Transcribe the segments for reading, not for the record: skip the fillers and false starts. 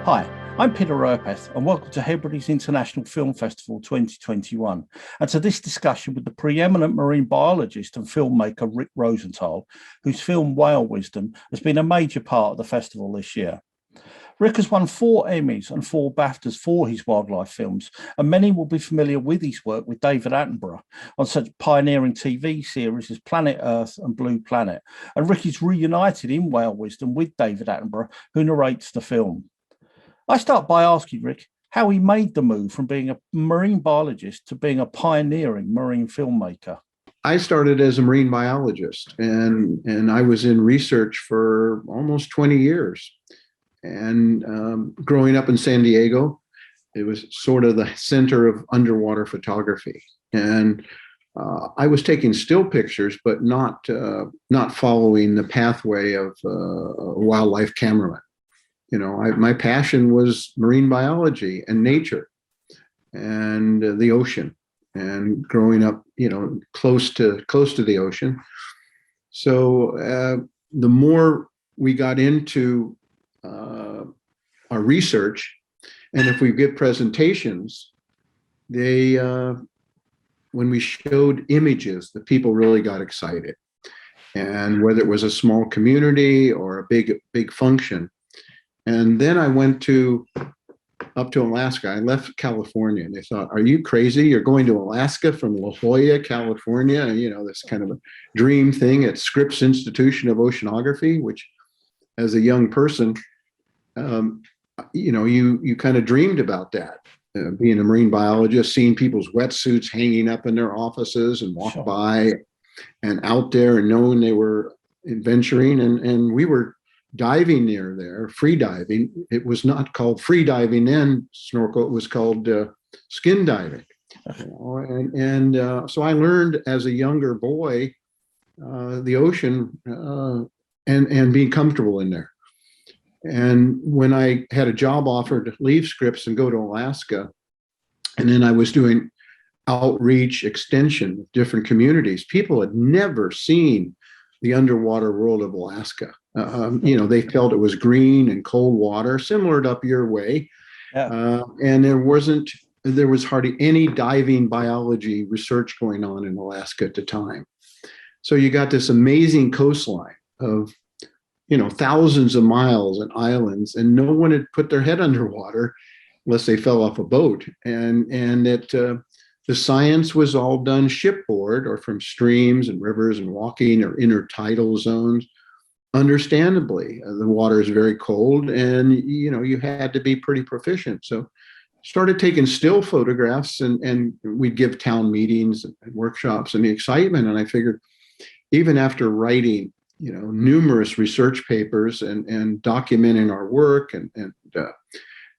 Hi, I'm Peter Urpeth and welcome to Hebrides International Film Festival 2021 and to this discussion with the preeminent marine biologist and filmmaker Rick Rosenthal, whose film Whale Wisdom has been a major part of the festival this year. Rick has won 4 Emmys and 4 BAFTAs for his wildlife films, and many will be familiar with his work with David Attenborough on such pioneering TV series as Planet Earth and Blue Planet. And Rick is reunited in Whale Wisdom with David Attenborough, who narrates the film. I start by asking Rick how he made the move from being a marine biologist to being a pioneering marine filmmaker. I started as a marine biologist, and I was in research for almost 20 years. And growing up in San Diego, it was sort of the center of underwater photography. And I was taking still pictures, but not following the pathway of a wildlife cameraman. You know, my passion was marine biology and nature and the ocean, and growing up, you know, close to the ocean. So the more we got into our research, and if we get presentations, they when we showed images, the people really got excited. And whether it was a small community or a big function. And then I went up to Alaska. I left California, and they thought, "Are you crazy? You're going to Alaska from La Jolla, California?" You know, this kind of a dream thing at Scripps Institution of Oceanography, which, as a young person, you know, you kind of dreamed about that, being a marine biologist, seeing people's wetsuits hanging up in their offices and walk by, and out there and knowing they were adventuring, and we were diving near there, free diving. It was not called free diving then, snorkel. It was called skin diving. You know, so I learned as a younger boy the ocean and being comfortable in there. And when I had a job offer to leave Scripps and go to Alaska, and then I was doing outreach extension with different communities, people had never seen the underwater world of Alaska. You know, they felt it was green and cold water, similar to up your way. Yeah. And there was hardly any diving biology research going on in Alaska at the time. So you got this amazing coastline of, you know, thousands of miles and islands, and no one had put their head underwater unless they fell off a boat. And the science was all done shipboard or from streams and rivers and walking or intertidal zones. Understandably, the water is very cold, and you know, you had to be pretty proficient. So started taking still photographs, and we'd give town meetings and workshops, and the excitement. And I figured, even after writing, you know, numerous research papers and documenting our work and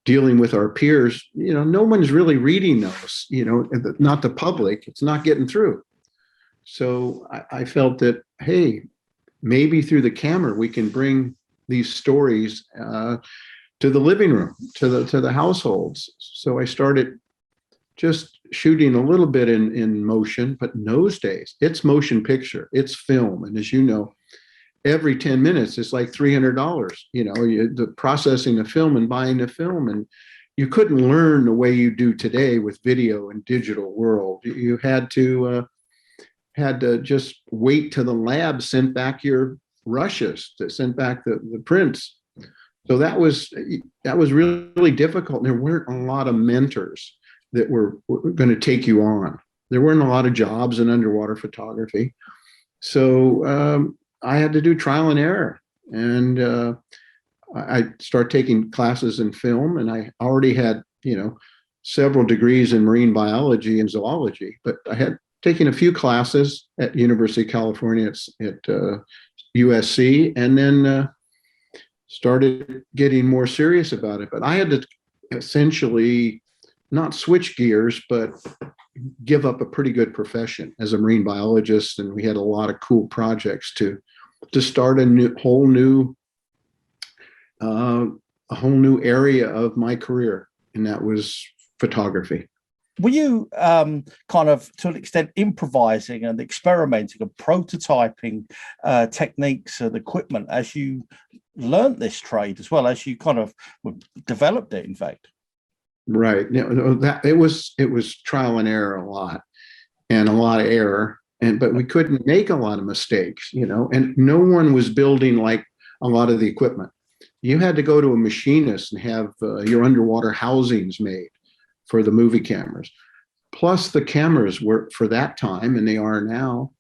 dealing with our peers, you know, no one's really reading those, you know, not the public, it's not getting through. So I felt that, hey, maybe through the camera, we can bring these stories to the living room, to the households. So I started just shooting a little bit in motion, but in those days, it's motion picture, it's film. And as you know, every 10 minutes, it's like $300, you know, the processing the film and buying the film. And you couldn't learn the way you do today with video and digital world. You had to just wait till the lab sent back your rushes, that sent back the prints. So that was really difficult. And there weren't a lot of mentors that were going to take you on. There weren't a lot of jobs in underwater photography. So I had to do trial and error, and I started taking classes in film, and I already had, you know, several degrees in marine biology and zoology, but I had taken a few classes at University of California at USC, and then started getting more serious about it. But I had to essentially not switch gears, but give up a pretty good profession as a marine biologist. And we had a lot of cool projects to start a whole new area of my career, and that was photography. Were you kind of, to an extent, improvising and experimenting and prototyping techniques and equipment as you learnt this trade as well as you kind of developed it, in fact. Right. That it was trial and error a lot, and a lot of error. But we couldn't make a lot of mistakes, and no one was building like a lot of the equipment. You had to go to a machinist and have your underwater housings made for the movie cameras. Plus, the cameras were, for that time, and they are now,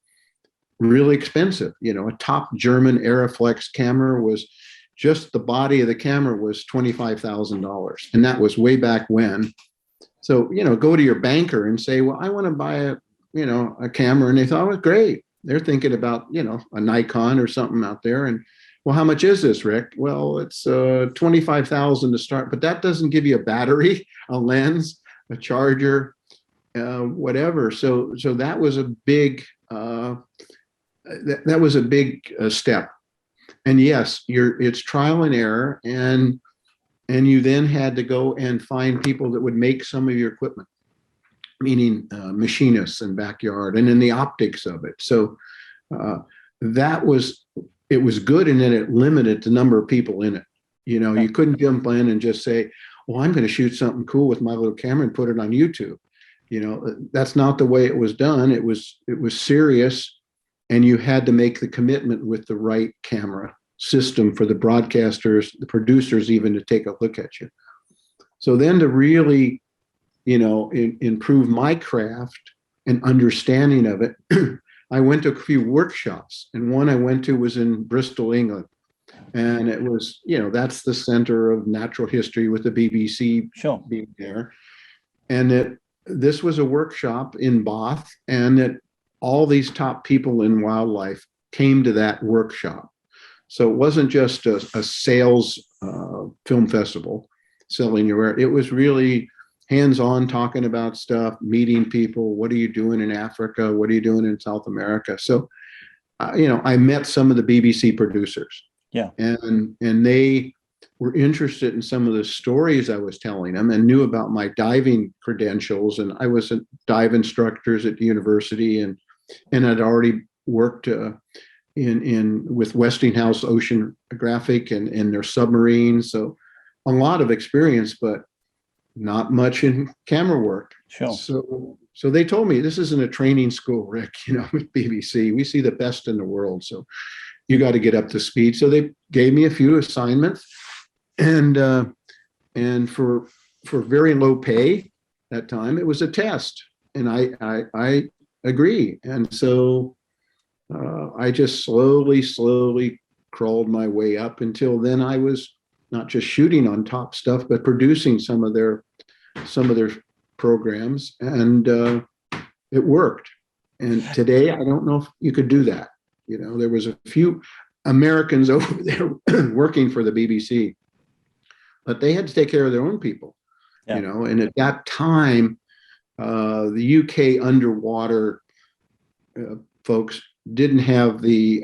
really expensive. A top German Aeroflex camera was just the body of the camera was $25,000, and that was way back when. So go to your banker and say, well, I want to buy a camera, and they thought it was great. They're thinking about a Nikon or something out there, and well, how much is this, Rick? Well, it's $25,000 to start, but that doesn't give you a battery, a lens, a charger, whatever. So that was a big step. And yes, it's trial and error, and you then had to go and find people that would make some of your equipment, meaning machinists and backyard, and then the optics of it. So it was good, and then it limited the number of people in it. You couldn't jump in and just say, well, I'm going to shoot something cool with my little camera and put it on YouTube. That's not the way it was done. It was serious, and you had to make the commitment with the right camera system for the broadcasters, the producers, even to take a look at you. So then to really, improve my craft and understanding of it, I went to a few workshops, and one I went to was in Bristol, England. And it was, that's the center of natural history with the BBC being there. And this was a workshop in Bath, and that all these top people in wildlife came to that workshop. So it wasn't just a sales film festival, selling your work. It was really hands-on, talking about stuff, meeting people. What are you doing in Africa? What are you doing in South America? So, I met some of the BBC producers. Yeah. And they were interested in some of the stories I was telling them, and knew about my diving credentials. And I was a dive instructors at the university, and I'd already worked with Westinghouse Oceanographic and their submarines. So a lot of experience, but not much in camera work. Sure. So they told me, this isn't a training school, Rick, with BBC. We see the best in the world. So you got to get up to speed. So they gave me a few assignments, and for very low pay that time, it was a test, and I agree. And so I just slowly crawled my way up until then I was not just shooting on top stuff, but producing some of their programs, and it worked. And today, I don't know if you could do that. There was a few Americans over there working for the BBC, but they had to take care of their own people. Yeah. And at that time, the UK underwater folks didn't have the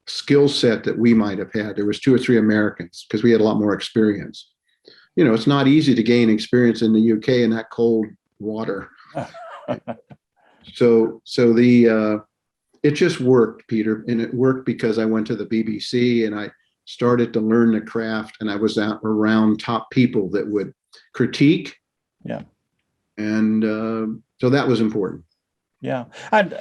skill set that we might have had. There was 2 or 3 Americans, because we had a lot more experience. It's not easy to gain experience in the UK in that cold water. So it just worked, Peter, and it worked because I went to the BBC and I started to learn the craft, and I was around top people that would critique. Yeah. And so that was important. Yeah. And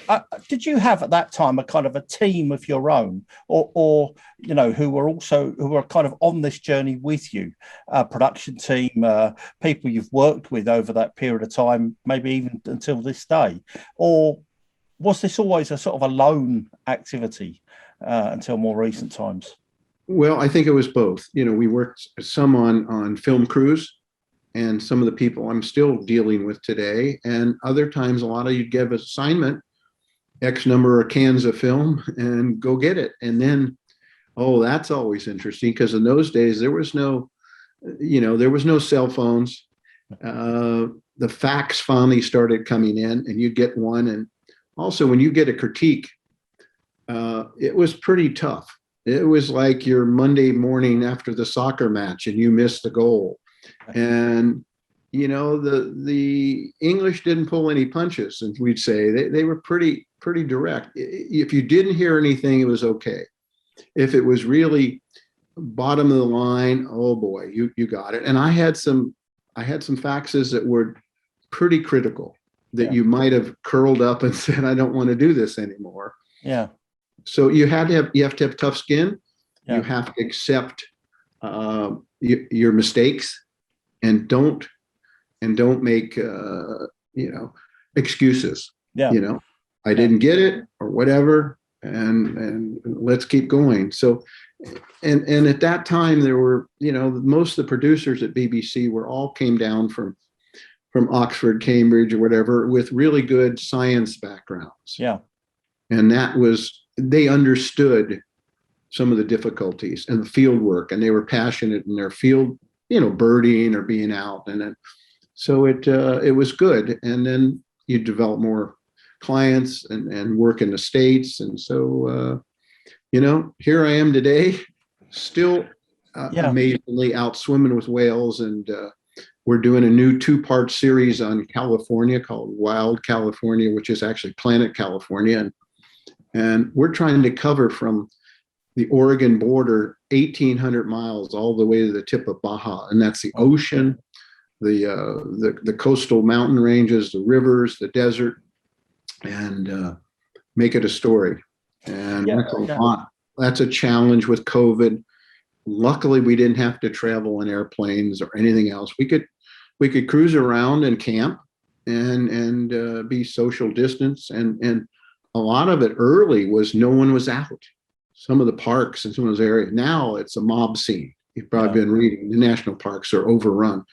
did you have at that time a kind of a team of your own, or who were kind of on this journey with you, production team, people you've worked with over that period of time, maybe even until this day? Or was this always a sort of a lone activity until more recent times? Well, I think it was both. We worked some on film crews, and some of the people I'm still dealing with today. And other times, a lot of you'd give assignment, X number of cans of film, and go get it. And then, that's always interesting, because in those days, there was no cell phones. The fax finally started coming in, and you'd get one. And also, when you get a critique, it was pretty tough. It was like your Monday morning after the soccer match and you missed the goal. And the English didn't pull any punches, and we'd say they were pretty direct. If you didn't hear anything, it was okay. If it was really bottom of the line, oh boy, you got it. And I had some faxes that were pretty critical, that Yeah. you might have curled up and said, I don't want to do this anymore. Yeah. So you have to have tough skin. Yeah. You have to accept your mistakes, and don't make excuses. Yeah. I didn't get it or whatever, and let's keep going. So, and at that time there were, most of the producers at BBC came down from Oxford, Cambridge, or whatever, with really good science backgrounds. Yeah. And they understood some of the difficulties and the field work, and they were passionate in their field, birding or being out. And then, so it was good. And then you develop more clients and work in the States. And so, here I am today, still amazingly out swimming with whales. And we're doing a new 2-part series on California called Wild California, which is actually Planet California. And we're trying to cover from the Oregon border, 1,800 miles, all the way to the tip of Baja. And that's the ocean, the coastal mountain ranges, the rivers, the desert, and make it a story. And that's a lot. That's a challenge with COVID. Luckily, we didn't have to travel in airplanes or anything else. We could cruise around and camp and be social distance. And a lot of it early was no one was out. Some of the parks in some of those areas, now it's a mob scene. You've probably been reading, the national parks are overrun.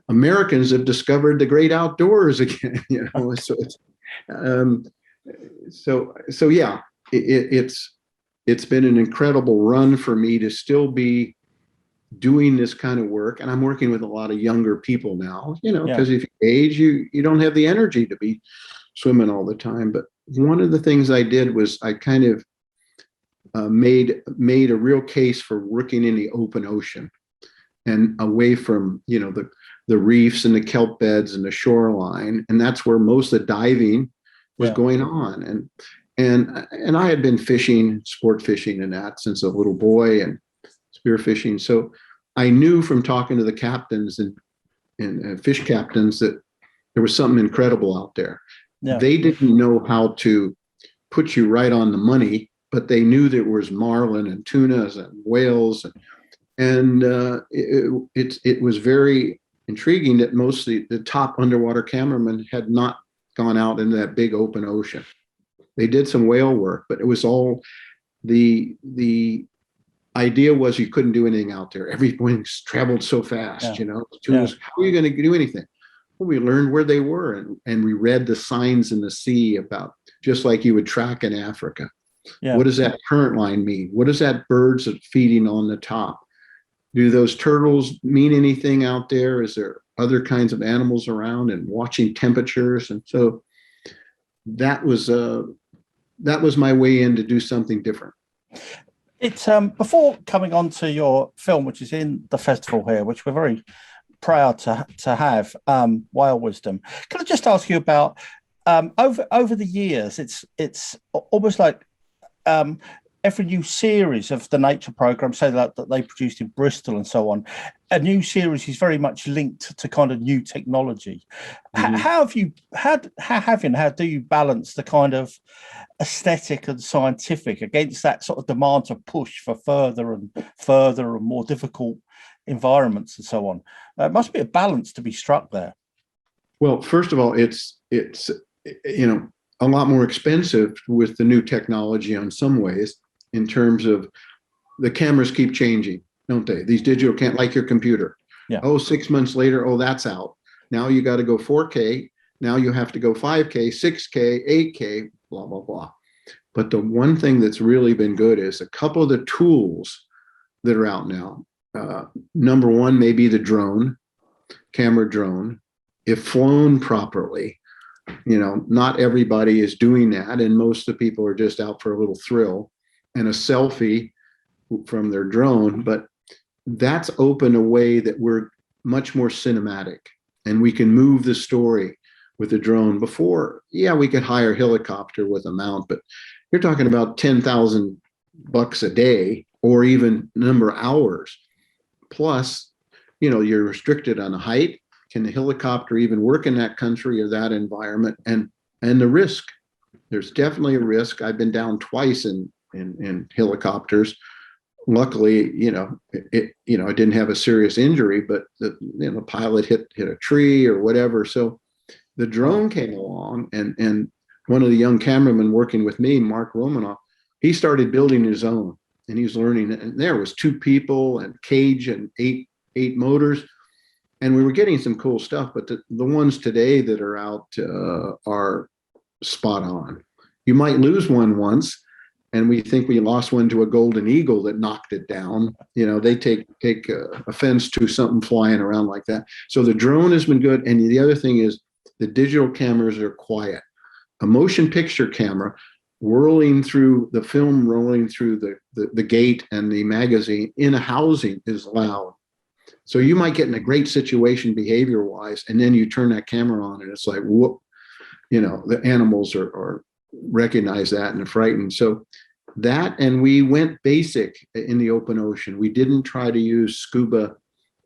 Americans have discovered the great outdoors again. So it's so yeah, it's been an incredible run for me to still be doing this kind of work. And I'm working with a lot of younger people now, because if you age, you don't have the energy to be swimming all the time. But one of the things I did was I kind of made a real case for working in the open ocean and away from, the reefs and the kelp beds and the shoreline. And that's where most of the diving was going on. And I had been fishing, sport fishing and that since a little boy, and spearfishing. So I knew from talking to the captains and fish captains that there was something incredible out there. Yeah. They didn't know how to put you right on the money, but they knew there was marlin and tunas and whales. And it was very intriguing that most of the top underwater cameramen had not gone out into that big open ocean. They did some whale work, but it was all the idea was you couldn't do anything out there. Everything traveled so fast, Tunas, how are you going to do anything? Well, we learned where they were, and we read the signs in the sea about, just like you would track in Africa. Yeah. What does that current line mean? What does that birds feeding on the top? Do those turtles mean anything out there? Is there other kinds of animals around, and watching temperatures? And so that was my way in to do something different. It's before coming on to your film, which is in the festival here, which we're very proud to have, Whale Wisdom. Can I just ask you about over the years? It's almost like every new series of the nature program, say that they produced in Bristol and so on, a new series is very much linked to kind of new technology. Mm-hmm. How do you balance the kind of aesthetic and scientific against that sort of demand to push for further and more difficult environments and so on? It must be a balance to be struck there. Well, first of all, it's a lot more expensive with the new technology in some ways, in terms of the cameras keep changing, don't they? These digital can't, like your computer. Yeah. 6 months later, that's out. Now you got to go 4K. Now you have to go 5K, 6K, 8K, blah, blah, blah. But the one thing that's really been good is a couple of the tools that are out now. Number one, maybe the camera drone, if flown properly. Not everybody is doing that, and most of the people are just out for a little thrill and a selfie from their drone. But that's opened a way that we're much more cinematic, and we can move the story with the drone. Before, we could hire a helicopter with a mount, but you're talking about $10,000 a day or even number of hours. Plus, you're restricted on height. Can the helicopter even work in that country or that environment? And the risk. There's definitely a risk. I've been down twice in helicopters. Luckily, I didn't have a serious injury, but the pilot hit a tree or whatever. So the drone came along, and one of the young cameramen working with me, Mark Romanoff, he started building his own, and he was learning. And there was 2 people and cage and eight motors, and we were getting some cool stuff. But the ones today that are out are spot on. You might lose one once, and we think we lost one to a golden eagle that knocked it down. They take offense to something flying around like that. So the drone has been good. And the other thing is the digital cameras are quiet. A motion picture camera whirling through the film, rolling through the gate and the magazine in a housing is loud. So you might get in a great situation behavior wise, and then you turn that camera on and it's like, whoop, the animals are recognize that and are frightened. So that, and we went basic in the open ocean. We didn't try to use scuba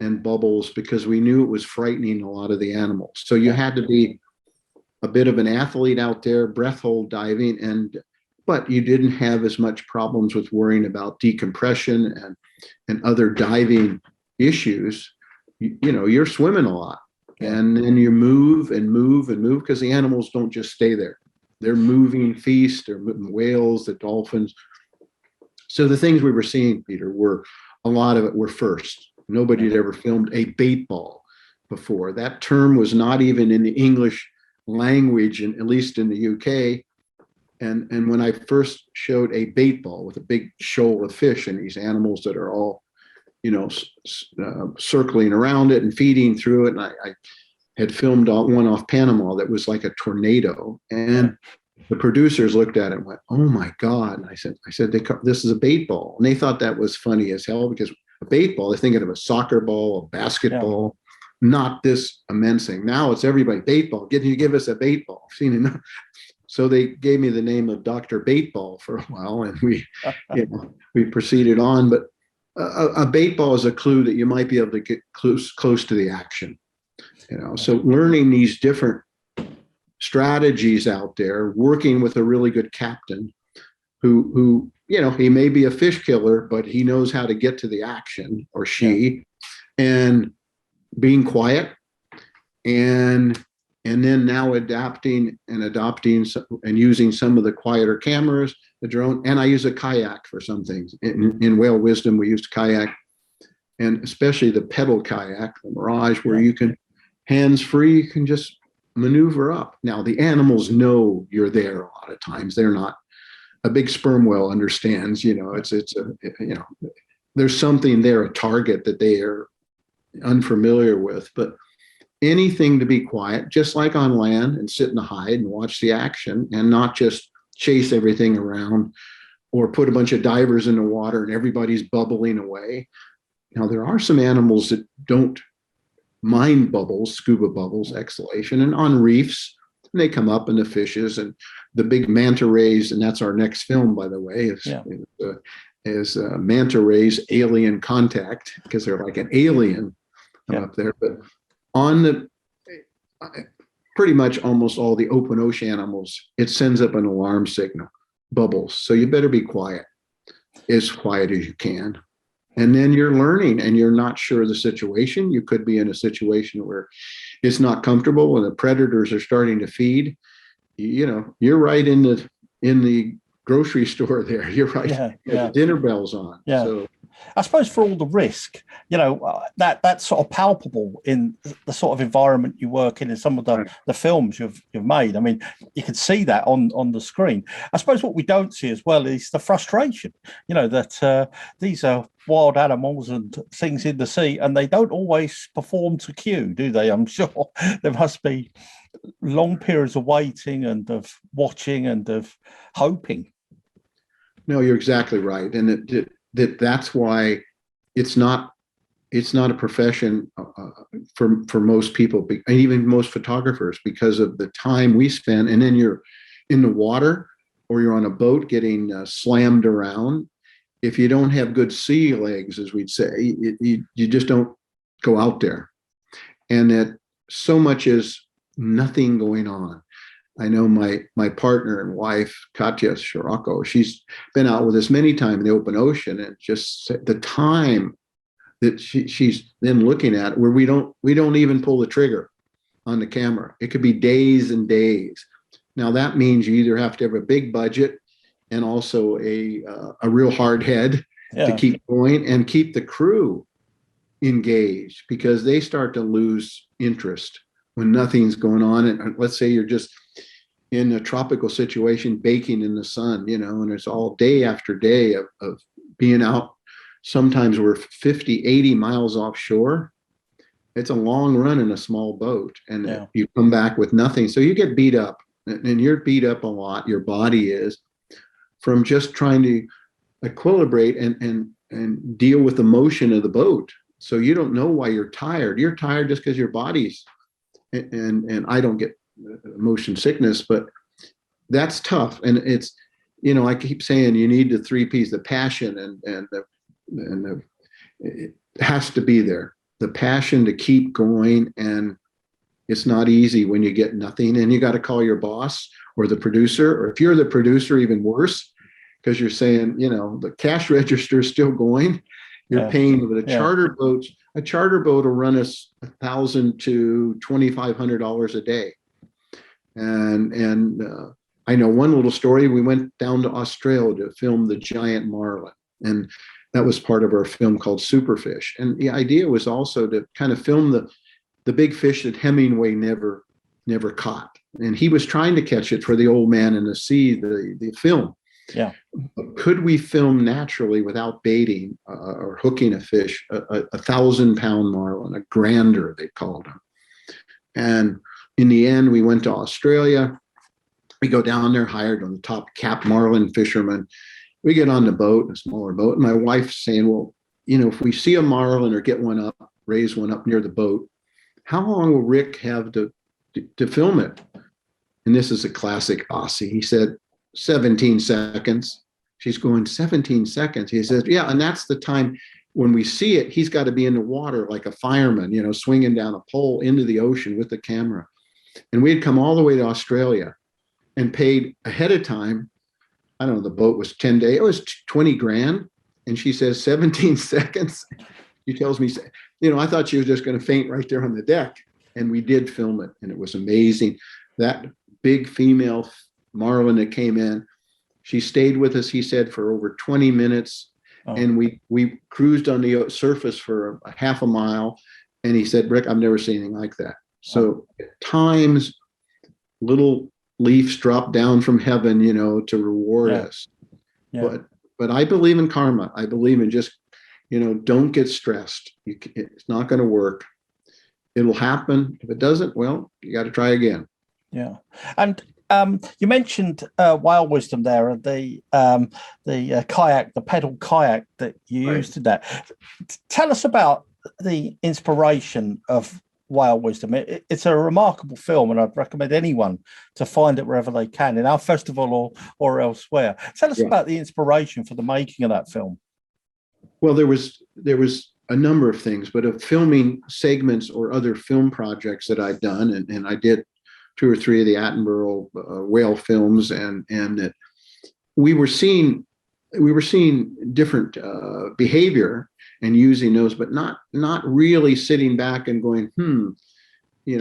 and bubbles because we knew it was frightening a lot of the animals. So you had to be a bit of an athlete out there, breath hold diving, but you didn't have as much problems with worrying about decompression and other diving issues. You're swimming a lot, and then you move and move and move because the animals don't just stay there. They're moving feast, they're moving whales, the dolphins. So the things we were seeing, Peter, a lot of it were first. Nobody had ever filmed a bait ball before. That term was not even in the English language, and at least in the UK. And when I first showed a bait ball with a big shoal of fish and these animals that are all, circling around it and feeding through it, and I had filmed one off Panama that was like a tornado, and the producers looked at it and went, "Oh my God!" And I said, "This is a bait ball," and they thought that was funny as hell because a bait ball, they're thinking of a soccer ball, a basketball, not this immense thing. Now it's everybody bait ball. Can you give us a bait ball? Seen enough. So they gave me the name of Dr. Baitball for a while, and we proceeded on. But a bait ball is a clue that you might be able to get close to the action. So learning these different strategies out there, working with a really good captain who he may be a fish killer, but he knows how to get to the action, or she, and being quiet, and then now adapting and using some of the quieter cameras, the drone, and I use a kayak for some things. In Whale Wisdom, we used kayak, and especially the pedal kayak, the Mirage, where you can hands-free, you can just maneuver up. Now, the animals know you're there a lot of times. They're not, a big sperm whale understands, there's something there, a target that they are unfamiliar with. But anything to be quiet, just like on land, and sit and hide and watch the action and not just chase everything around or put a bunch of divers in the water and everybody's bubbling away. Now, there are some animals that don't mind bubbles, scuba bubbles, exhalation, and on reefs, and they come up, and the fishes and the big manta rays, and that's our next film, by the way, is manta rays alien contact, because they're like an alien up there. But on pretty much almost all the open ocean animals, it sends up an alarm signal, bubbles. So you better be quiet, as quiet as you can. And then you're learning, and you're not sure of the situation. You could be in a situation where it's not comfortable and the predators are starting to feed. You're right in the grocery store there. You're right. The dinner bell's on. Yeah. So I suppose for all the risk, that's sort of palpable in the sort of environment you work in some of the films you've made. I mean, you can see that on the screen. I suppose what we don't see as well is the frustration, that these are wild animals and things in the sea, and they don't always perform to cue, do they? I'm sure there must be long periods of waiting and of watching and of hoping. No, you're exactly right. And that's why it's not a profession for most people, and even most photographers, because of the time we spend. And then you're in the water, or you're on a boat getting slammed around, if you don't have good sea legs, as we'd say, you just don't go out there. And that so much is nothing going on. I know my partner and wife, Katya Shirako, she's been out with us many times in the open ocean, and just the time that she's then looking at where we don't even pull the trigger on the camera. It could be days and days. Now that means you either have to have a big budget and also a real hard head to keep going and keep the crew engaged, because they start to lose interest when nothing's going on. And let's say you're just in a tropical situation, baking in the sun, and it's all day after day of being out. Sometimes we're 50, 80 miles offshore. It's a long run in a small boat, and you come back with nothing. So you get beat up, and you're beat up a lot. Your body is, from just trying to equilibrate and deal with the motion of the boat. So you don't know why you're tired. You're tired just because your body's, and I don't get motion sickness, but that's tough. And it's, I keep saying you need the 3 Ps, the passion and it has to be there. The passion to keep going, and it's not easy when you get nothing, and you got to call your boss or the producer, or if you're the producer, even worse, because you're saying, the cash register is still going. You're paying with a charter boat. A charter boat will run us $1,000 to $2,500 a day. And I know one little story. We went down to Australia to film the giant marlin, and that was part of our film called Superfish. And the idea was also to kind of film the big fish that Hemingway never caught. And he was trying to catch it for The Old Man in the Sea, the film. Yeah. Could we film naturally without baiting or hooking a fish, a 1,000-pound marlin, a grander, they called him. And in the end, we went to Australia. We go down there, hired on the top cap marlin fisherman. We get on the boat, a smaller boat, and my wife's saying, well, if we see a marlin or get one up, raise one up near the boat, how long will Rick have to film it? And this is a classic Aussie. He said, 17 seconds. She's going, 17 seconds. He says, yeah, and that's the time when we see it, he's got to be in the water like a fireman, swinging down a pole into the ocean with the camera. And we had come all the way to Australia and paid ahead of time. I don't know, the boat was 10 days. It was 20 grand. And she says, 17 seconds. She tells me, I thought she was just going to faint right there on the deck. And we did film it. And it was amazing. That big female marlin that came in, she stayed with us, he said, for over 20 minutes. Oh. And we cruised on the surface for a half a mile. And he said, Rick, I've never seen anything like that. So at times, little leaves drop down from heaven, to reward us. Yeah. But I believe in karma. I believe in just, don't get stressed. It's not going to work. It'll happen. If it doesn't, well, you got to try again. Yeah. And you mentioned whale wisdom there, and the kayak, the pedal kayak that you used in that. Tell us about the inspiration of whale wisdom. It's a remarkable film, and I'd recommend anyone to find it wherever they can, in our festival or elsewhere. Tell us about the inspiration for the making of that film. Well, there was a number of things, but of filming segments or other film projects that I'd done, and I did 2 or 3 of the Attenborough whale films, and that we were seeing different behavior and using those, but not really sitting back and going,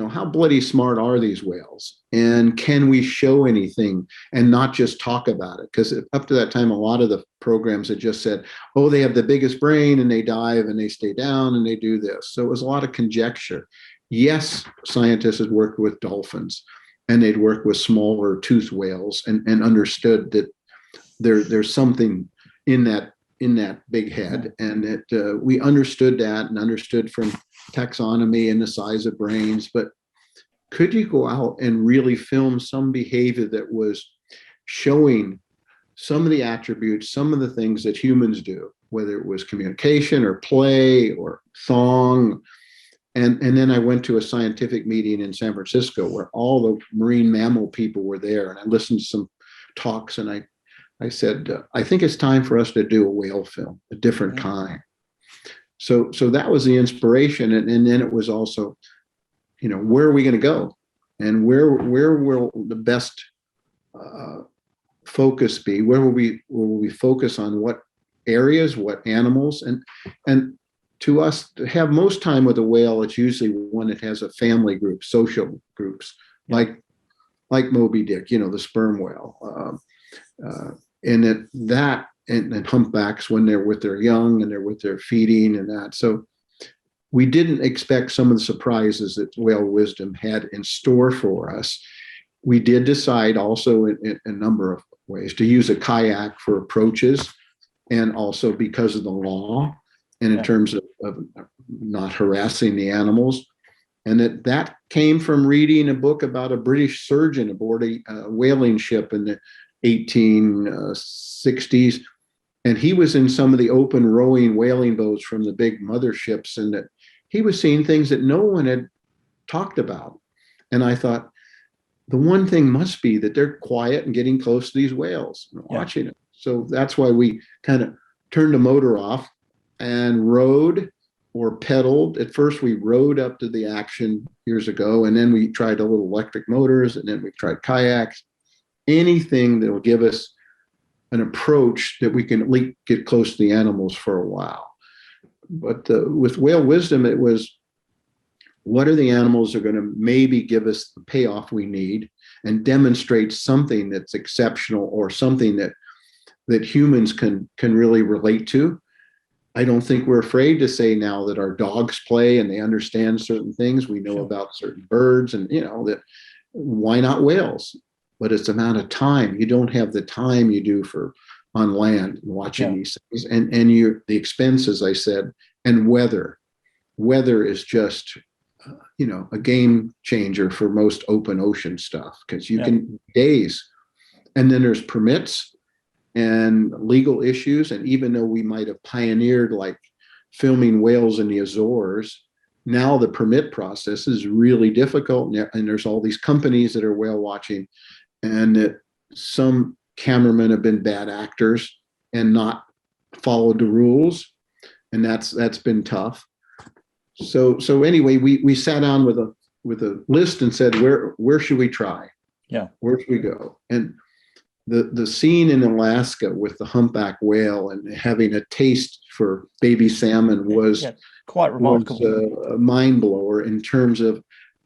how bloody smart are these whales? And can we show anything and not just talk about it? Because up to that time, a lot of the programs had just said, oh, they have the biggest brain and they dive and they stay down and they do this. So it was a lot of conjecture. Yes, scientists had worked with dolphins and they'd worked with smaller toothed whales and understood that there's something in that big head, and that we understood that and understood from taxonomy and the size of brains. But could you go out and really film some behavior that was showing some of the attributes, some of the things that humans do, whether it was communication or play or song? And then I went to a scientific meeting in San Francisco where all the marine mammal people were there, and I listened to some talks, and I I said, I think it's time for us to do a whale film, a different kind. So that was the inspiration. And then it was also, where are we going to go? And where will the best focus be? Where will we focus on what areas, what animals? And to us, to have most time with a whale, it's usually one that has a family group, social groups, like Moby Dick, the sperm whale. And humpbacks when they're with their young and they're with their feeding and that. So we didn't expect some of the surprises that Whale Wisdom had in store for us. We did decide also in a number of ways to use a kayak for approaches, and also because of the law and in terms of not harassing the animals. And that came from reading a book about a British surgeon aboard a whaling ship in the 1860s. And he was in some of the open rowing whaling boats from the big motherships, and that he was seeing things that no one had talked about. And I thought, the one thing must be that they're quiet and getting close to these whales and watching it. So that's why we kind of turned the motor off and rowed or pedaled. At first, we rowed up to the action years ago, and then we tried a little electric motors, and then we tried kayaks. Anything that will give us an approach that we can at least get close to the animals for a while. But with Whale Wisdom, it was, what are the animals that are going to maybe give us the payoff we need and demonstrate something that's exceptional or something that humans can really relate to. I don't think we're afraid to say now that our dogs play and they understand certain things. We know about certain birds, and that, why not whales? But it's the amount of time. You don't have the time you do for on land watching these things, and the expense, as I said, and weather is just a game changer for most open ocean stuff, because you can days, and then there's permits and legal issues. And even though we might have pioneered like filming whales in the Azores, now the permit process is really difficult, and there's all these companies that are whale watching, and that some cameramen have been bad actors and not followed the rules, and that's been tough. So anyway, we sat down with a list and said, where should we try? Where should we go? And the scene in Alaska with the humpback whale and having a taste for baby salmon was quite remarkable. Was a mind blower in terms of,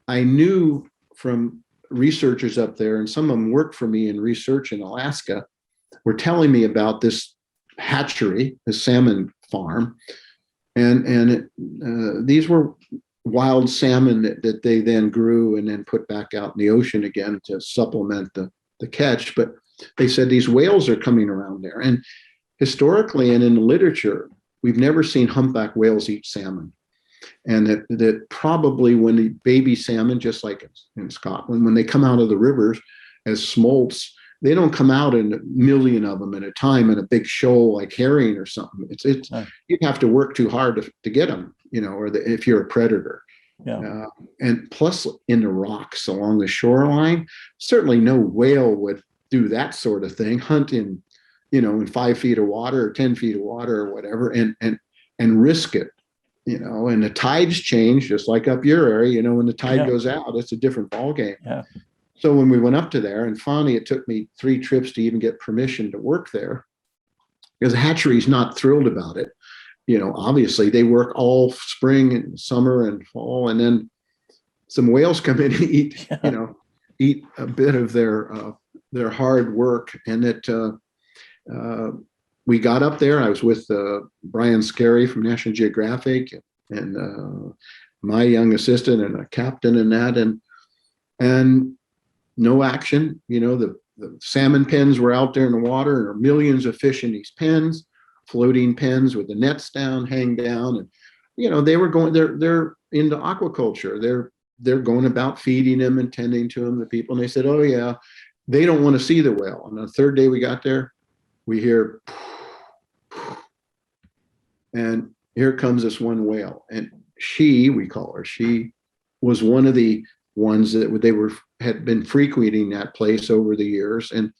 I knew from researchers up there, and some of them worked for me in research in Alaska, were telling me about this hatchery, the salmon farm, and these were wild salmon that they then grew and then put back out in the ocean again to supplement the catch. But they said these whales are coming around there, and historically and in the literature, we've never seen humpback whales eat salmon. And that probably when the baby salmon, just like in Scotland, when they come out of the rivers as smolts, they don't come out in a million of them at a time in a big shoal like herring or something. It's you'd have to work too hard to get them, or if you're a predator. And plus in the rocks along the shoreline, certainly no whale would do that sort of thing, hunt in 5 feet of water or 10 feet of water or whatever, and risk it. And the tides change, just like up your area, when the tide goes out, it's a different ballgame. So when we went up to there, and finally it took me 3 trips to even get permission to work there, because the hatchery's not thrilled about it. Obviously they work all spring and summer and fall, and then some whales come in and eat, eat a bit of their hard work. And that we got up there. I was with Brian Scarry from National Geographic and my young assistant and a captain and that, and no action. The salmon pens were out there in the water, and there are millions of fish in these pens, floating pens with the nets down, hang down. And, they were going, they're into aquaculture. They're going about feeding them and tending to them, the people. And they said, oh yeah, they don't want to see the whale. On the third day we got there, we hear, and here comes this one whale. And we call her, she was one of the ones that had been frequenting that place over the years. And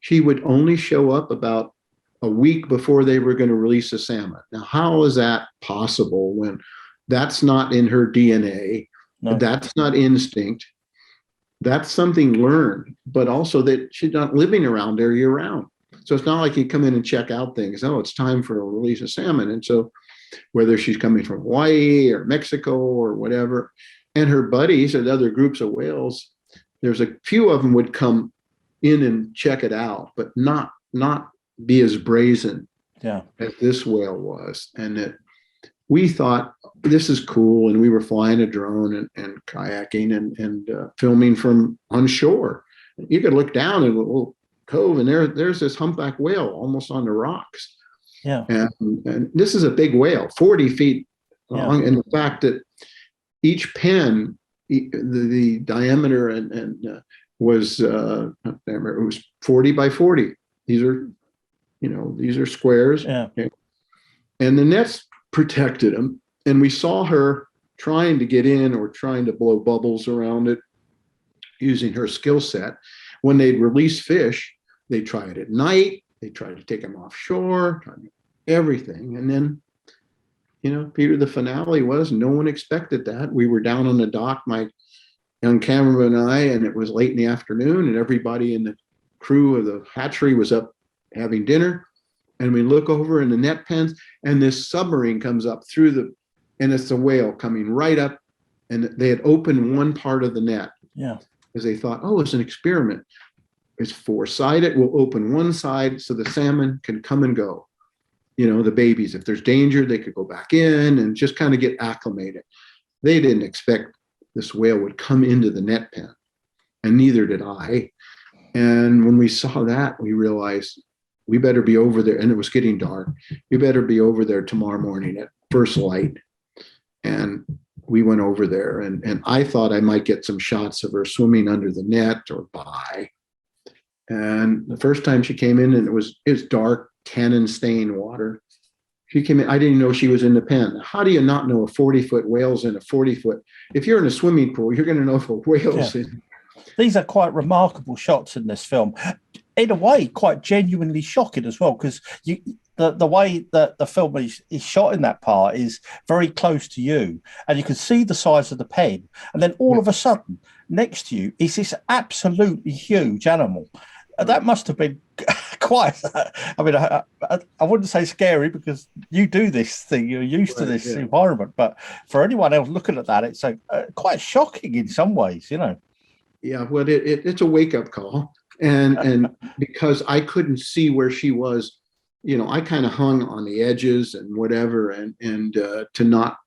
she would only show up about a week before they were going to release a salmon. Now, how is that possible when that's not in her DNA? No. That's not instinct. That's something learned, but also that she's not living around there year round. So it's not like you come in and check out things. Oh, it's time for a release of salmon. And so whether she's coming from Hawaii or Mexico or whatever, and her buddies and other groups of whales, there's a few of them would come in and check it out, but not be as brazen as this whale was. And that we thought, this is cool. And we were flying a drone and kayaking and filming from on shore. You could look down in a little cove and there's this humpback whale almost on the rocks. Yeah. And this is a big whale, 40 feet long. And the fact that each pen, the diameter and was it was 40 by 40. These are squares. Yeah. And the nets protected them. And we saw her trying to get in or trying to blow bubbles around it using her skill set. When they'd release fish, they try it at night. They try to take them offshore, everything. And then, Peter, the finale was no one expected that. We were down on the dock, my young cameraman and I, and it was late in the afternoon, and everybody in the crew of the hatchery was up having dinner. And we look over in the net pens, and this submarine comes up and it's a whale coming right up. And they had opened one part of the net. Yeah. Because they thought, oh, it's an experiment. It's four-sided. We'll open one side so the salmon can come and go. The babies, if there's danger, they could go back in and just kind of get acclimated. They didn't expect this whale would come into the net pen, and neither did I. And when we saw that, we realized we better be over there. And it was getting dark. We better be over there tomorrow morning at first light. And we went over there, and I thought I might get some shots of her swimming under the net or by. And the first time she came in, and it was dark, tannin stained water. She came in, I didn't know she was in the pen. How do you not know a 40-foot whale's in a 40-foot? If you're in a swimming pool, you're going to know if a whale's in. These are quite remarkable shots in this film. In a way, quite genuinely shocking as well, because the way that the film is shot in that part is very close to you, and you can see the size of the pen, and then all of a sudden, next to you is this absolutely huge animal. That must have been quite, I wouldn't say scary, because you do this thing, you're used to this environment, but for anyone else looking at that, it's quite shocking in some ways, Yeah, well, it's a wake-up call. And because I couldn't see where she was, I kind of hung on the edges and whatever, and to not,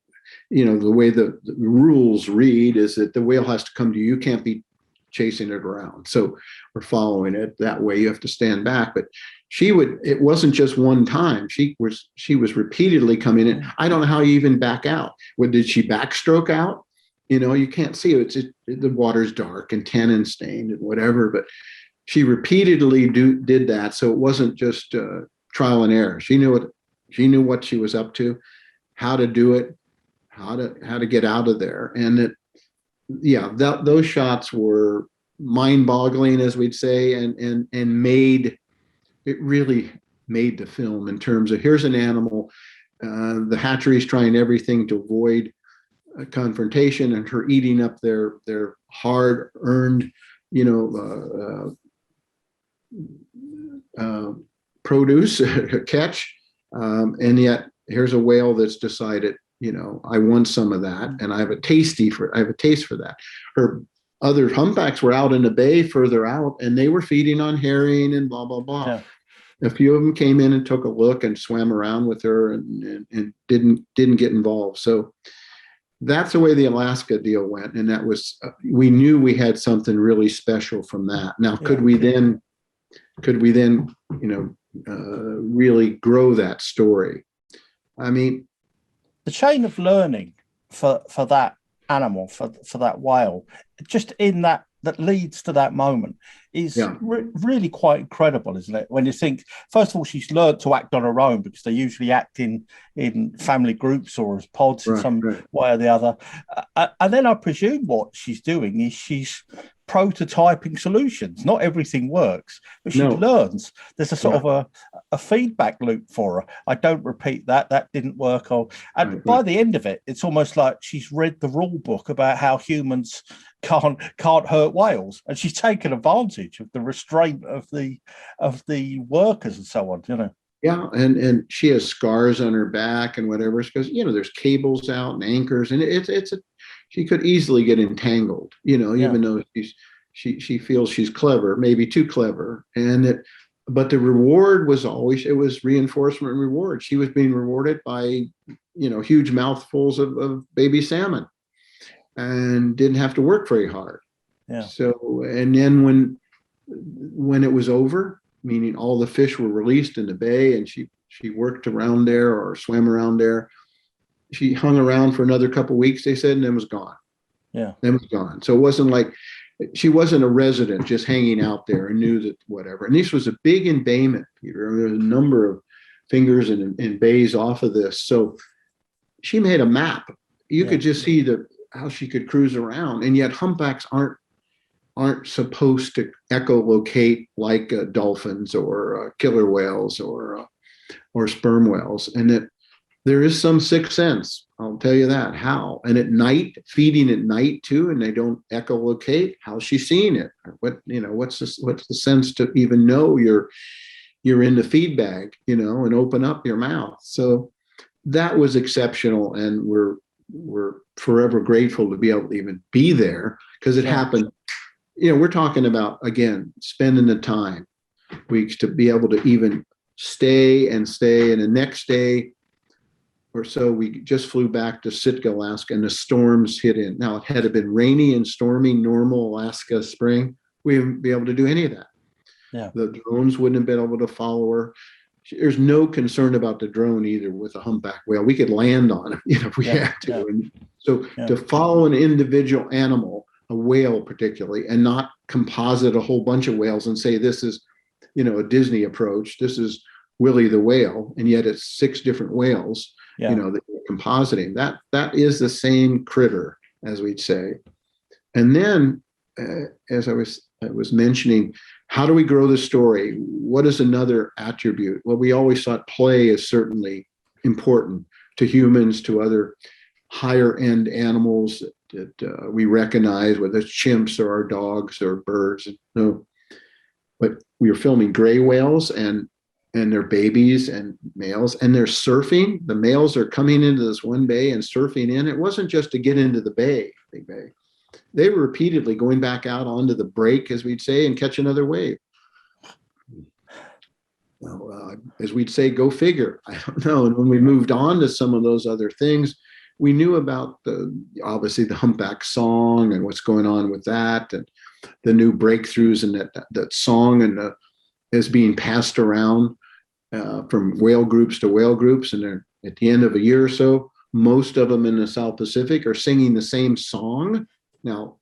the way the rules read is that the whale has to come to you. You can't be chasing it around. So we're following it that way. You have to stand back. But it wasn't just one time. She was repeatedly coming in. I don't know how you even back out. Did she backstroke out? You can't see it. The water's dark and tannin stained and whatever, but she repeatedly did that. So it wasn't just trial and error. She knew what she was up to, how to do it, how to get out of there. And those shots were mind-boggling, as we'd say, and really made the film in terms of, here's an animal, the hatchery's trying everything to avoid a confrontation, and her eating up their hard-earned, produce, catch, and yet here's a whale that's decided, I want some of that, and I have a taste for that. Her other humpbacks were out in the bay further out, and they were feeding on herring and blah blah blah. Yeah. A few of them came in and took a look and swam around with her and didn't get involved. So that's the way the Alaska deal went, and that was we knew we had something really special from that. Now, could we then really grow that story? I mean, the chain of learning for that animal, for that whale, just in that leads to that moment is really quite incredible, isn't it? When you think, first of all, she's learned to act on her own, because they usually act in family groups or as pods in some way or the other. And then I presume what she's doing is she's prototyping solutions. Not everything works, but she No. learns. There's a sort of a feedback loop for her. I don't repeat that. That didn't work. And by the end of it, it's almost like she's read the rule book about how humans can't hurt whales, and she's taken advantage of the restraint of the workers and so on. Yeah, and she has scars on her back and whatever, because there's cables out and anchors, and she could easily get entangled, even though she feels she's clever, maybe too clever, but the reward was it was reinforcement and reward. She was being rewarded by huge mouthfuls of baby salmon, and didn't have to work very hard. Yeah. So, and then when it was over, meaning all the fish were released in the bay, and she worked around there or swam around there, she hung around for another couple of weeks, they said, and then was gone. Yeah. Then was gone. So it wasn't like she wasn't a resident just hanging out there and knew that whatever. And this was a big embayment, Peter. I mean, there's a number of fingers and bays off of this. So she made a map. You could just see how she could cruise around. And yet humpbacks aren't supposed to echolocate like dolphins or killer whales or sperm whales, and that there is some sixth sense. I'll tell you that. How? And at night, feeding at night too, and they don't echolocate. How's she seeing it? What's the sense to even know you're in the feed bag, and open up your mouth? So that was exceptional, and we're forever grateful to be able to even be there, because it happened. We're talking about, again, spending the time, weeks, to be able to even stay, and the next day or so, we just flew back to Sitka, Alaska, and the storms hit in. Now, it had been rainy and stormy, normal Alaska spring, we wouldn't be able to do any of that. Yeah. The drones wouldn't have been able to follow her. There's no concern about the drone either with a humpback whale. We could land on it, if we had to. Yeah. And so to follow an individual animal, a whale particularly, and not composite a whole bunch of whales and say this is, a Disney approach, this is Willie the whale, and yet it's 6 different whales, that you're compositing. That is the same critter, as we'd say. And then, as I was mentioning, how do we grow the story? What is another attribute? Well, we always thought play is certainly important to humans, to other higher end animals that we recognize, whether it's chimps or our dogs or birds. No, but we were filming gray whales and their babies and males, and they're surfing. The males are coming into this one bay and surfing in. It wasn't just to get into the bay, big bay. They were repeatedly going back out onto the break, as we'd say, and catch another wave. Well, as we'd say, go figure. I don't know. And when we moved on to some of those other things, we knew about obviously the humpback song and what's going on with that, and the new breakthroughs in that song, and is being passed around from whale groups to whale groups. And they're, at the end of a year or so, most of them in the South Pacific are singing the same song. Now,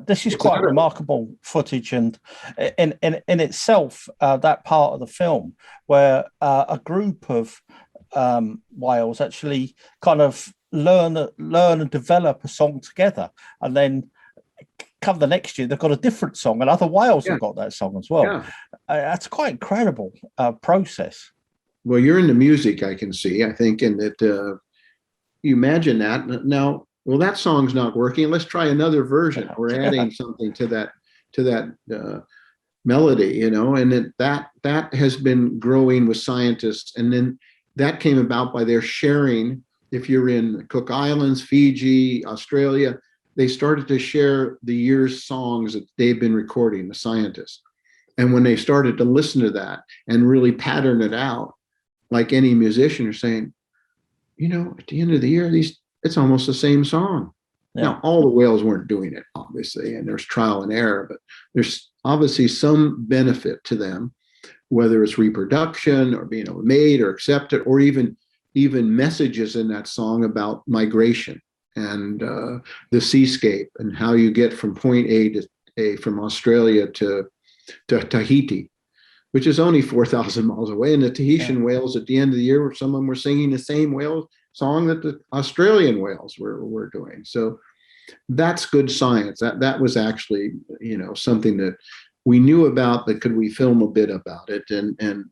this is quite remarkable footage, and in itself, that part of the film where a group of whales actually kind of learn and develop a song together, and then come the next year they've got a different song, and other whales have got that song as well. Yeah. That's quite incredible process. Well, you're into music, I can see, I think, and that you imagine that now. Well, that song's not working. Let's try another version. We're adding something to that melody, and that has been growing with scientists. And then that came about by their sharing. If you're in Cook Islands, Fiji, Australia, they started to share the year's songs that they've been recording, the scientists. And when they started to listen to that and really pattern it out, like any musician, are saying, at the end of the year, it's almost the same song. Yeah. Now, all the whales weren't doing it, obviously, and there's trial and error, but there's obviously some benefit to them, whether it's reproduction or being made or accepted, or even messages in that song about migration and the seascape and how you get from point A to A, from Australia to Tahiti, which is only 4,000 miles away. And the Tahitian whales at the end of the year, some of them were singing the same whale song that the Australian whales were doing. So that's good science. That was actually, something that we knew about, but could we film a bit about it? And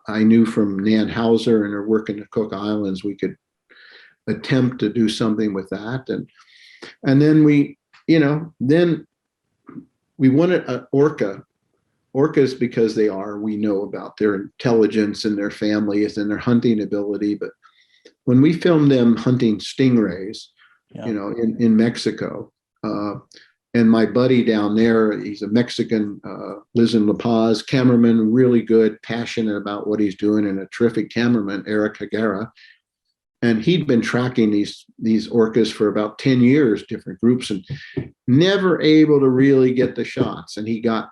I knew from Nan Hauser and her work in the Cook Islands, we could attempt to do something with that. And then then we wanted an orca. Orcas, because we know about their intelligence and their families and their hunting ability. But when we filmed them hunting stingrays, in Mexico, and my buddy down there, he's a Mexican, lives in La Paz, cameraman, really good, passionate about what he's doing, and a terrific cameraman, Eric Higuera. And he'd been tracking these orcas for about 10 years, different groups, and never able to really get the shots. And he got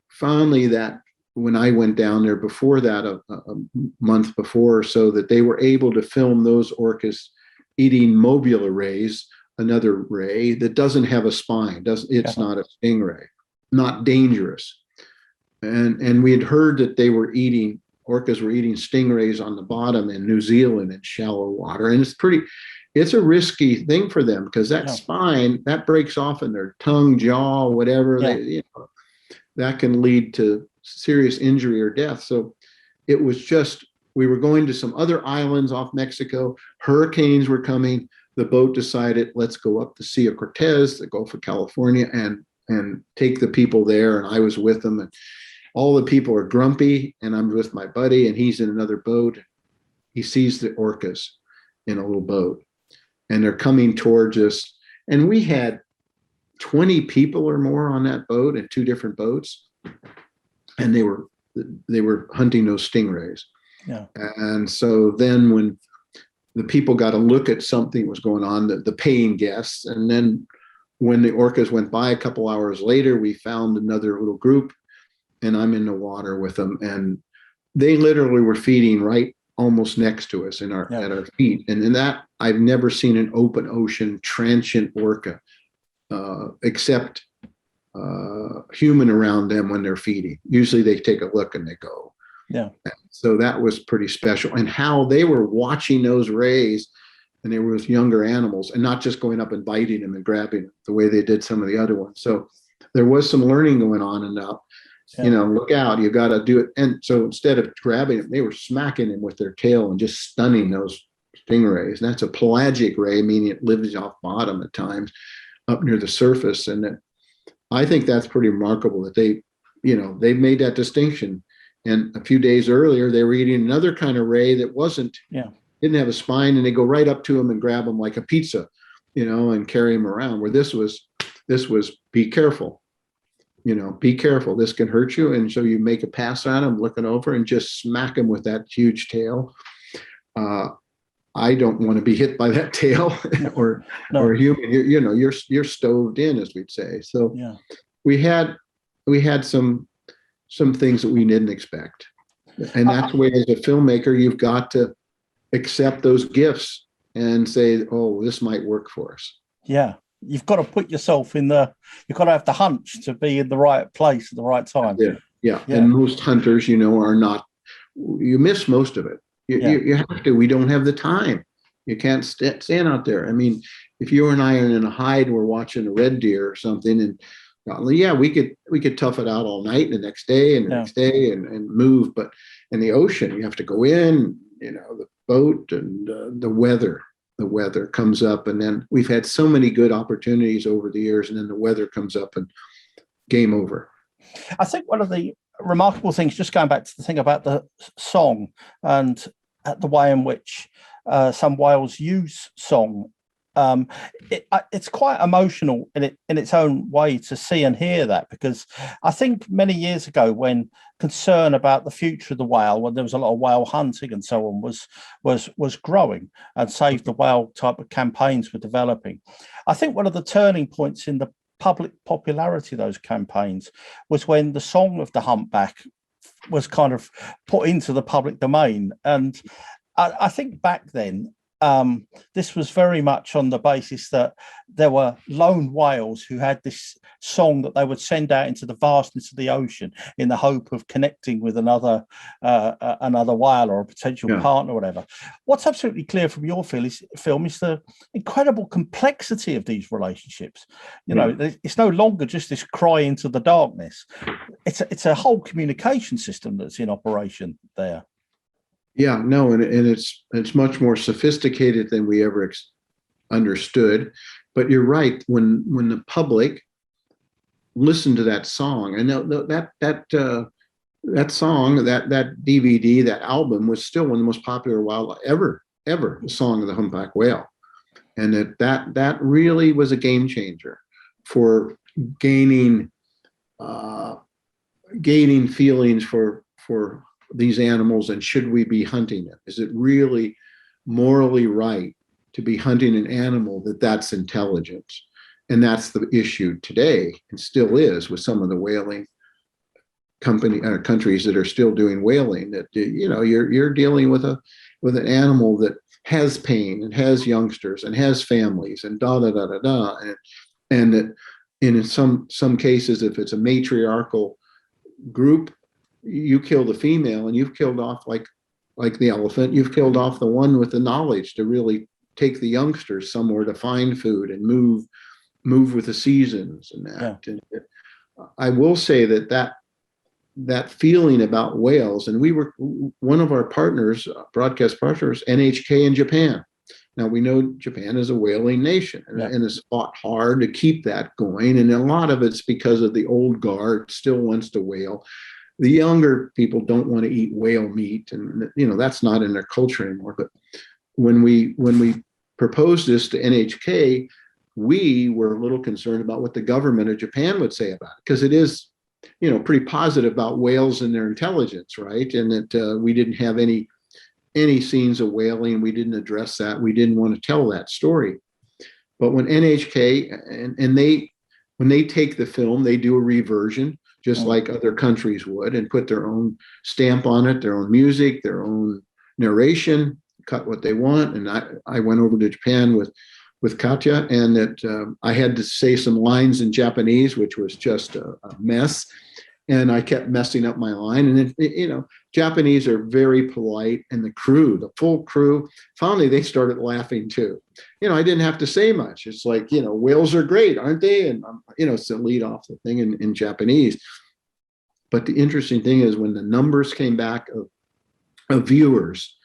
finally that when I went down there before that, a month before or so, that they were able to film those orcas eating mobula rays, another ray that doesn't have a spine. It's not a stingray, not dangerous. And we had heard that orcas were eating stingrays on the bottom in New Zealand in shallow water. And it's a risky thing for them, because that spine, that breaks off in their tongue, jaw, whatever. That can lead to serious injury or death. So it was just, we were going to some other islands off Mexico. Hurricanes were coming. The boat decided, let's go up the Sea of Cortez, the Gulf of California, and take the people there. And I was with them. And all the people are grumpy. And I'm with my buddy, and he's in another boat. He sees the orcas in a little boat, and they're coming towards us. And we had 20 people or more on that boat in two different boats, and they were hunting those stingrays. And so then when the people got a look at something was going on, the paying guests, and then when the orcas went by a couple hours later, we found another little group, and I'm in the water with them, and they literally were feeding right almost next to us at our feet. And in that, I've never seen an open ocean transient orca, except human around them when they're feeding. Usually they take a look and they go. So that was pretty special. And how they were watching those rays, and they were with younger animals, and not just going up and biting them and grabbing them the way they did some of the other ones. So there was some learning going on, and look out, you got to do it. And so instead of grabbing them, they were smacking them with their tail and just stunning those stingrays. And that's a pelagic ray, meaning it lives off bottom at times, up near the surface. And I think that's pretty remarkable that they've made that distinction. And a few days earlier, they were eating another kind of ray that didn't have a spine, and they go right up to them and grab them like a pizza, and carry them around. Where this was be careful, be careful. This can hurt you. And so you make a pass on them, looking over, and just smack them with that huge tail. I don't want to be hit by that tail or human. You're stoved in, as we'd say. So we had some things that we didn't expect, and that's the way, as a filmmaker, you've got to accept those gifts and say, "Oh, this might work for us." Yeah, you've got to put yourself you've got to have the hunch to be in the right place at the right time. Yeah. And most hunters, are not. You miss most of it. You have to. We don't have the time. You can't stand out there. I mean, if you and I are in a hide and we're watching a red deer or something, and we could tough it out all night and the next day and the next day and move. But in the ocean, you have to go in. The boat and the weather comes up, and then we've had so many good opportunities over the years, and then the weather comes up and game over. I think one of the remarkable things, just going back to the thing about the song and the way in which some whales use song, it's quite emotional in its own way to see and hear that, because I think many years ago, when concern about the future of the whale, when there was a lot of whale hunting and so on, was growing, and Save the Whale type of campaigns were developing, I think one of the turning points in the public popularity of those campaigns was when the song of the humpback was kind of put into the public domain. And I think back then, this was very much on the basis that there were lone whales who had this song that they would send out into the vastness of the ocean in the hope of connecting with another whale or a potential partner or whatever. What's absolutely clear from your film is the incredible complexity of these relationships. You know, it's no longer just this cry into the darkness. It's a whole communication system that's in operation there. Yeah, no, and it's much more sophisticated than we ever understood. But you're right. When the public listened to that song, and that song, that DVD, that album was still one of the most popular ever, the song of the humpback whale, and that really was a game changer for gaining feelings for these animals, and should we be hunting them? Is it really morally right to be hunting an animal that's intelligence? And that's the issue today, and still is, with some of the whaling countries that are still doing whaling. That you're dealing with an animal that has pain and has youngsters and has families and and that in some cases, if it's a matriarchal group, you kill the female and you've killed off, like the elephant, you've killed off the one with the knowledge to really take the youngsters somewhere to find food and move with the seasons and that. Yeah. And I will say that feeling about whales, and we were one of our partners, broadcast partners, NHK in Japan. Now we know Japan is a whaling nation, and has fought hard to keep that going. And a lot of it's because of the old guard still wants to whale. The younger people don't want to eat whale meat, and that's not in their culture anymore. But when we proposed this to NHK, we were a little concerned about what the government of Japan would say about it, because it is, pretty positive about whales and their intelligence, right? And that we didn't have any scenes of whaling. We didn't address that. We didn't want to tell that story. But when NHK when they take the film, they do a reversion, just like other countries would, and put their own stamp on it, their own music, their own narration, cut what they want. And I went over to Japan with Katya, and that I had to say some lines in Japanese, which was just a mess. And I kept messing up my line. And Japanese are very polite, and the full crew, finally they started laughing too. I didn't have to say much. It's like, whales are great, aren't they? And it's the lead off the thing in Japanese. But the interesting thing is, when the numbers came back of viewers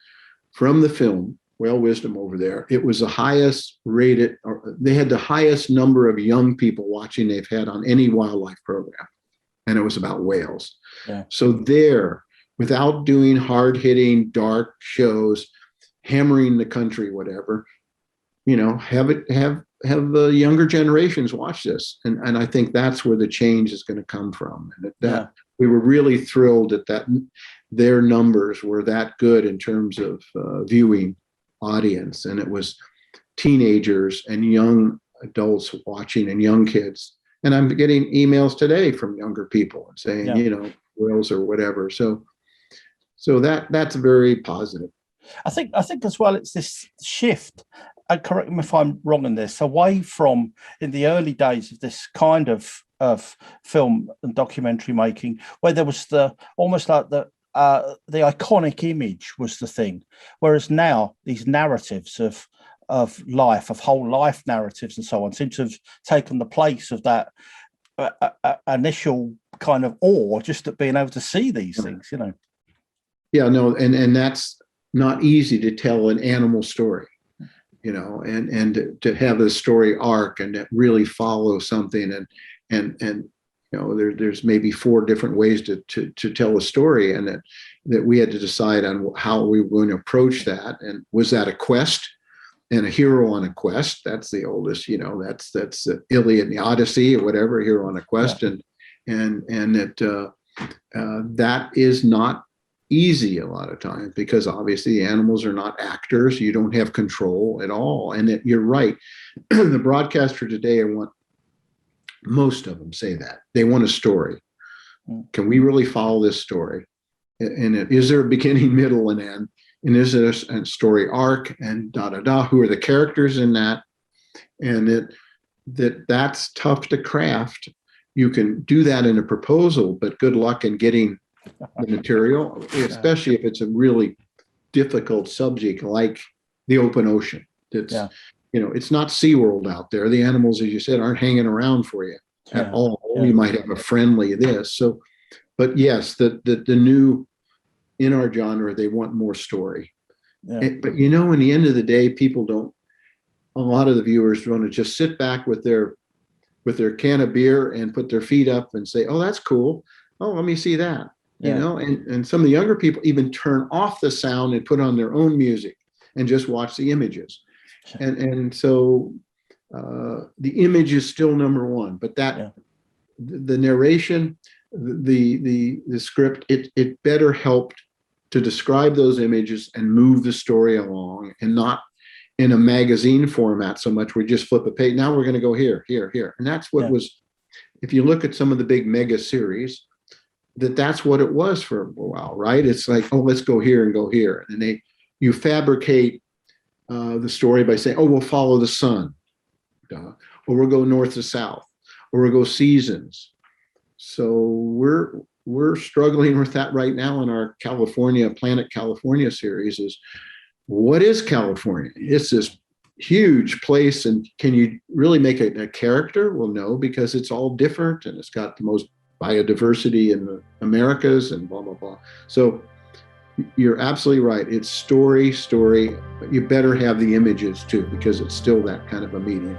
from the film Whale Wisdom over there, it was the highest rated, or they had the highest number of young people watching they've had on any wildlife program. And it was about whales. Yeah. So there, without doing hard-hitting, dark shows, hammering the country, whatever, have the younger generations watch this. And I think that's where the change is going to come from. And that we were really thrilled that their numbers were that good in terms of viewing audience. And it was teenagers and young adults watching, and young kids. And I'm getting emails today from younger people saying, whales or whatever. So that's very positive. I think as well, it's this shift, and correct me if I'm wrong in this, away from, in the early days of this kind of film and documentary making, where there was almost like the iconic image was the thing, whereas now these narratives of life, of whole life narratives and so on, seem to have taken the place of that initial kind of awe just at being able to see these things, Yeah, no, and that's not easy to tell an animal story, and to have a story arc and that really follow something, and there's maybe 4 different ways to tell a story, and that we had to decide on how we were going to approach that. And was that a quest? And a hero on a quest, that's the oldest, that's the Iliad and the Odyssey or whatever, hero on a quest. Yeah. And that is not easy a lot of times, because obviously the animals are not actors. You don't have control at all. And you're right. The broadcaster today, most of them say that. They want a story. Can we really follow this story? And is there a beginning, middle, and end? And is it a story arc and who are the characters in that? And that's tough to craft. You can do that in a proposal, but good luck in getting the material, especially if it's a really difficult subject like the open ocean. It's it's not SeaWorld out there. The animals, as you said, aren't hanging around for you at all. You might have a friendly this. So, but yes, the new in our genre, they want more story. But in the end of the day, a lot of the viewers want to just sit back with their can of beer and put their feet up and say, oh, that's cool. Oh, let me see that. And some of the younger people even turn off the sound and put on their own music and just watch the images. And so the image is still number one, but the narration, the script, it better helped to describe those images and move the story along, and not in a magazine format so much where we just flip a page. Now we're going to go here, here, here. And that's what was, if you look at some of the big mega series, that's what it was for a while, right? It's like, oh, let's go here and go here. And you fabricate the story by saying, oh, we'll follow the sun, or we'll go north to south, or we'll go seasons. So we're struggling with that right now in our Planet California series. Is what is California? It's this huge place, and can you really make it a character? Well, no, because it's all different, and it's got the most biodiversity in the Americas and blah, blah, blah. So you're absolutely right. It's story, but you better have the images too, because it's still that kind of a medium.